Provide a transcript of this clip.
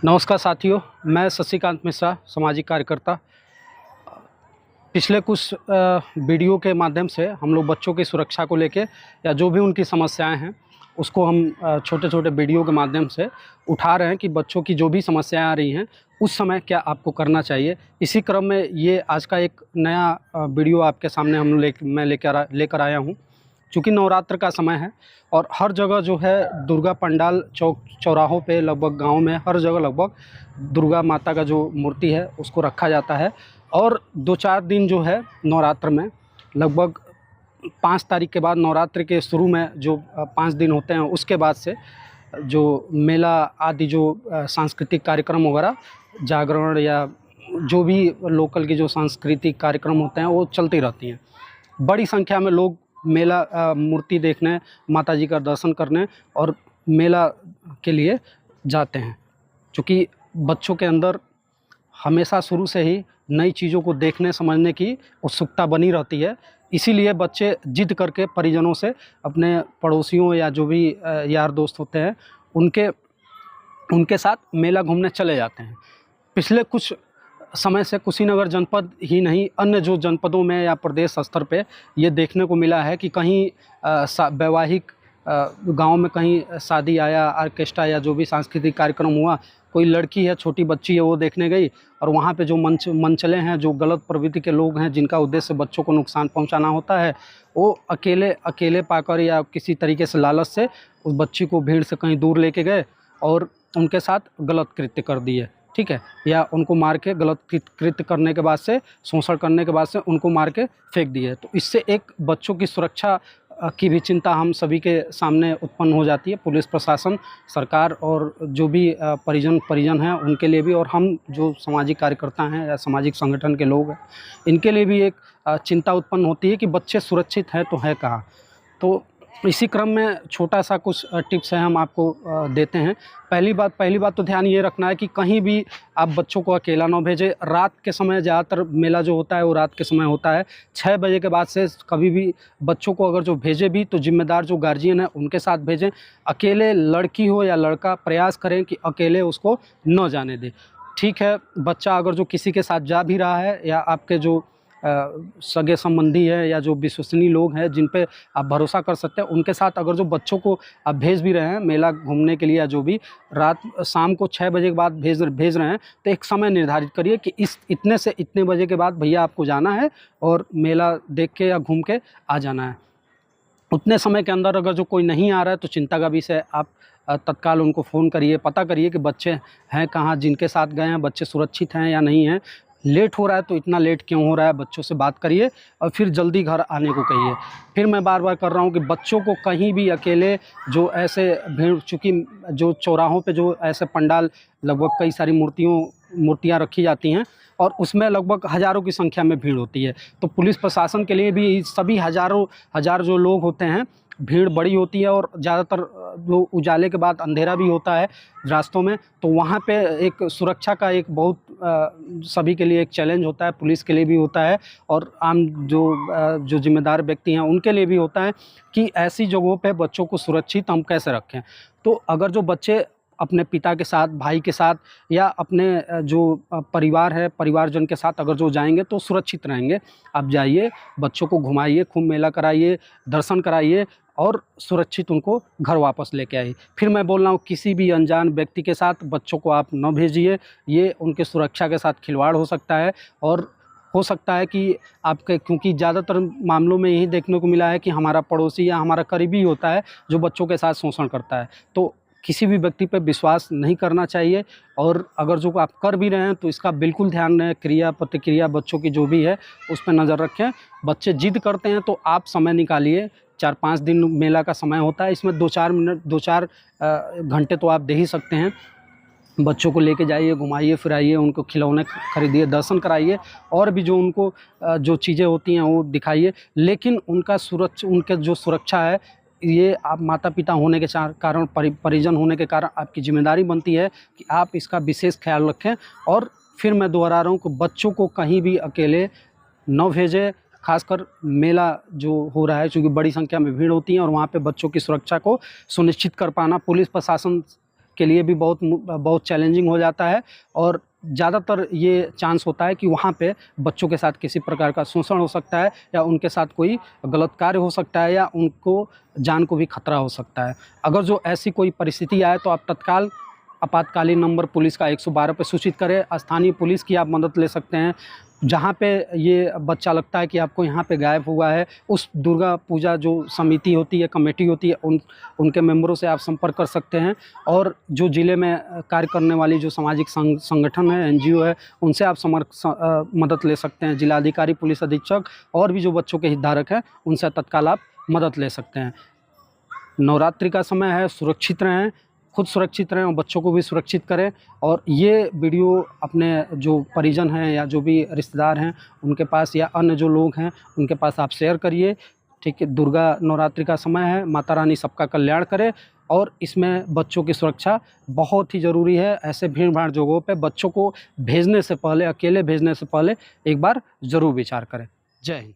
नमस्कार साथियों, मैं शशिकांत मिश्रा, सामाजिक कार्यकर्ता। पिछले कुछ वीडियो के माध्यम से हम लोग बच्चों की सुरक्षा को लेके या जो भी उनकी समस्याएं हैं उसको हम छोटे छोटे वीडियो के माध्यम से उठा रहे हैं कि बच्चों की जो भी समस्याएं आ रही हैं उस समय क्या आपको करना चाहिए। इसी क्रम में ये आज का एक नया वीडियो आपके सामने मैं लेकर आया हूँ। चूँकि नवरात्र का समय है और हर जगह जो है दुर्गा पंडाल चौक चौराहों पे, लगभग गांव में हर जगह लगभग दुर्गा माता का जो मूर्ति है उसको रखा जाता है। और 2-4 दिन जो है नवरात्र में, लगभग 5 तारीख के बाद, नवरात्र के शुरू में जो 5 दिन होते हैं उसके बाद से जो मेला आदि जो सांस्कृतिक कार्यक्रम वगैरह, जागरण या जो भी लोकल के जो सांस्कृतिक कार्यक्रम होते हैं वो चलती रहती हैं। बड़ी संख्या में लोग मेला मूर्ति देखने, माता जी का दर्शन करने और मेला के लिए जाते हैं। चूँकि बच्चों के अंदर हमेशा शुरू से ही नई चीज़ों को देखने समझने की उत्सुकता बनी रहती है, इसीलिए बच्चे जिद करके परिजनों से, अपने पड़ोसियों या जो भी यार दोस्त होते हैं उनके साथ मेला घूमने चले जाते हैं। पिछले कुछ समय से कुशीनगर जनपद ही नहीं, अन्य जो जनपदों में या प्रदेश स्तर पे ये देखने को मिला है कि कहीं वैवाहिक गांव में कहीं शादी आया, ऑर्केस्ट्रा या जो भी सांस्कृतिक कार्यक्रम हुआ, कोई लड़की है, छोटी बच्ची है, वो देखने गई और वहाँ पे जो मनचले हैं, जो गलत प्रवृत्ति के लोग हैं जिनका उद्देश्य बच्चों को नुकसान पहुँचाना होता है, वो अकेले पाकर या किसी तरीके से लालच से उस बच्ची को भीड़ से कहीं दूर लेके गए और उनके साथ गलत कृत्य कर दिए, ठीक है, या उनको मार के, गलत कृत्य करने के बाद से, शोषण करने के बाद से उनको मार के फेंक दिए। तो इससे एक बच्चों की सुरक्षा की भी चिंता हम सभी के सामने उत्पन्न हो जाती है। पुलिस प्रशासन, सरकार और जो भी परिजन हैं उनके लिए भी, और हम जो सामाजिक कार्यकर्ता हैं या सामाजिक संगठन के लोग हैं, इनके लिए भी एक चिंता उत्पन्न होती है कि बच्चे सुरक्षित हैं तो है कहाँ। तो इसी क्रम में छोटा सा कुछ टिप्स हैं, हम आपको देते हैं। पहली बात तो ध्यान ये रखना है कि कहीं भी आप बच्चों को अकेला ना भेजें। रात के समय ज़्यादातर मेला जो होता है वो रात के समय होता है। 6 बजे के बाद से कभी भी बच्चों को अगर जो भेजे भी तो जिम्मेदार जो गार्जियन है उनके साथ भेजें। अकेले लड़की हो या लड़का, प्रयास करें कि अकेले उसको न जाने दें। ठीक है, बच्चा अगर जो किसी के साथ जा भी रहा है या आपके जो सगे संबंधी है या जो विश्वसनीय लोग हैं जिन पे आप भरोसा कर सकते हैं, उनके साथ अगर जो बच्चों को आप भेज भी रहे हैं मेला घूमने के लिए, या जो भी शाम को 6 बजे के बाद भेज रहे हैं, तो एक समय निर्धारित करिए कि इतने से इतने बजे के बाद भैया आपको जाना है और मेला देख के या घूम के आ जाना है। उतने समय के अंदर अगर जो कोई नहीं आ रहा है तो चिंता का विषय, आप तत्काल उनको फ़ोन करिए, पता करिए कि बच्चे हैं कहाँ, जिनके साथ गए हैं बच्चे सुरक्षित हैं या नहीं हैं। लेट हो रहा है तो इतना लेट क्यों हो रहा है, बच्चों से बात करिए और फिर जल्दी घर आने को कहिए। फिर मैं बार बार कर रहा हूँ कि बच्चों को कहीं भी अकेले, जो ऐसे भीड़, चूँकि जो चौराहों पे जो ऐसे पंडाल, लगभग कई सारी मूर्तियाँ रखी जाती हैं और उसमें लगभग हज़ारों की संख्या में भीड़ होती है। तो पुलिस प्रशासन के लिए भी सभी हज़ार जो लोग होते हैं, भीड़ बड़ी होती है और ज़्यादातर जो उजाले के बाद अंधेरा भी होता है रास्तों में, तो वहाँ पे एक सुरक्षा का एक बहुत सभी के लिए एक चैलेंज होता है, पुलिस के लिए भी होता है और आम जो जिम्मेदार व्यक्ति हैं उनके लिए भी होता है कि ऐसी जगहों पे बच्चों को सुरक्षित हम कैसे रखें। तो अगर जो बच्चे अपने पिता के साथ, भाई के साथ या अपने जो परिवार है, परिवारजन के साथ अगर जो जाएंगे तो सुरक्षित रहेंगे। आप जाइए, बच्चों को घुमाइए, खूब मेला कराइए, दर्शन कराइए और सुरक्षित उनको घर वापस लेके आइए। फिर मैं बोल रहा हूँ, किसी भी अनजान व्यक्ति के साथ बच्चों को आप न भेजिए, ये उनके सुरक्षा के साथ खिलवाड़ हो सकता है और हो सकता है कि आपके, क्योंकि ज़्यादातर मामलों में यही देखने को मिला है कि हमारा पड़ोसी या हमारा करीबी होता है जो बच्चों के साथ शोषण करता है। तो किसी भी व्यक्ति पर विश्वास नहीं करना चाहिए और अगर जो आप कर भी रहे हैं तो इसका बिल्कुल ध्यान रखें, क्रिया प्रतिक्रिया बच्चों की जो भी है उस पर नज़र रखें। बच्चे जिद करते हैं तो आप समय निकालिए, 4-5 दिन मेला का समय होता है, इसमें 2-4 घंटे तो आप दे ही सकते हैं। बच्चों को लेके जाइए, घुमाइए फिराइए, उनको खिलौने खरीदिए, दर्शन कराइए और भी जो उनको जो चीज़ें होती हैं वो दिखाइए। लेकिन उनके जो सुरक्षा है, ये आप माता पिता होने के कारण, परिजन होने के कारण आपकी जिम्मेदारी बनती है कि आप इसका विशेष ख्याल रखें। और फिर मैं दोहरा रहा हूँ कि बच्चों को कहीं भी अकेले न भेजें, खासकर मेला जो हो रहा है, चूँकि बड़ी संख्या में भीड़ होती है और वहाँ पे बच्चों की सुरक्षा को सुनिश्चित कर पाना पुलिस प्रशासन के लिए भी बहुत चैलेंजिंग हो जाता है। और ज़्यादातर ये चांस होता है कि वहाँ पे बच्चों के साथ किसी प्रकार का शोषण हो सकता है, या उनके साथ कोई गलत कार्य हो सकता है, या उनको जान को भी खतरा हो सकता है। अगर जो ऐसी कोई परिस्थिति आए तो आप तत्काल आपातकालीन नंबर पुलिस का 112 पे सूचित करें। स्थानीय पुलिस की आप मदद ले सकते हैं। जहाँ पे ये बच्चा लगता है कि आपको यहाँ पे गायब हुआ है, उस दुर्गा पूजा जो समिति होती है, कमेटी होती है, उनके मेंबरों से आप संपर्क कर सकते हैं। और जो ज़िले में कार्य करने वाली जो सामाजिक संगठन है, NGO है, उनसे आप मदद ले सकते हैं। जिलाधिकारी, पुलिस अधीक्षक और भी जो बच्चों के हितधारक हैं, उनसे तत्काल आप मदद ले सकते हैं। नवरात्रि का समय है, सुरक्षित रहें, खुद सुरक्षित रहें और बच्चों को भी सुरक्षित करें। और ये वीडियो अपने जो परिजन हैं या जो भी रिश्तेदार हैं उनके पास, या अन्य जो लोग हैं उनके पास आप शेयर करिए। ठीक है, दुर्गा नवरात्रि का समय है, माता रानी सबका कल्याण करे। और इसमें बच्चों की सुरक्षा बहुत ही ज़रूरी है। ऐसे भीड़ भाड़ जगहों पे बच्चों को भेजने से पहले, अकेले भेजने से पहले एक बार ज़रूर विचार करें। जय हिंद।